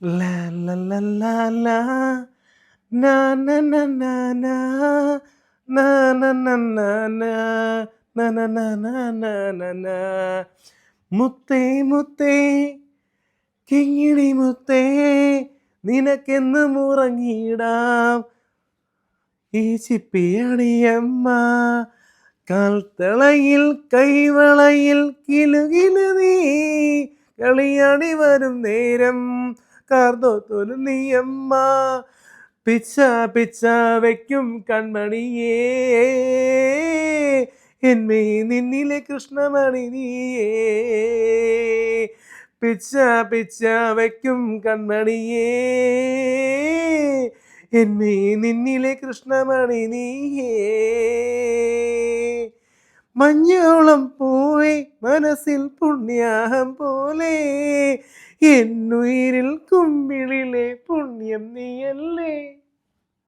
ലാ ലാ ലാ ലാ ലാ നാ നാ നാ നാ നാ നാ നാ നാ നാ നാ നാ നാ നാ നാ നാ നാ നാ. മുത്തേ മുത്തേ കിങ്ങിണി മുത്തേ നിനക്കെന്നും ഉറങ്ങിടാം ഈ ചിപ്പിയണിയമ്മ കാൽത്തളയിൽ കൈവളയിൽ കിലുകിലു നീ കളിയാടി വരും നേരം കാർന്നോത്തൊരു നീയമ്മ പിച്ച പിച്ച വയ്ക്കും കൺമണിയേ എന്മേ നിന്നിലെ കൃഷ്ണമണി നീയേ പിച്ച പിച്ച വയ്ക്കും കൺമണിയേ എന്മേ നിന്നിലെ കൃഷ്ണമണി നീയേ മഞ്ഞോളം പോയി മനസ്സിൽ പുണ്യാഹം പോലെ എന്നുയിരിൽ കുമ്പിളിലെ പുണ്യം നീയല്ലേ.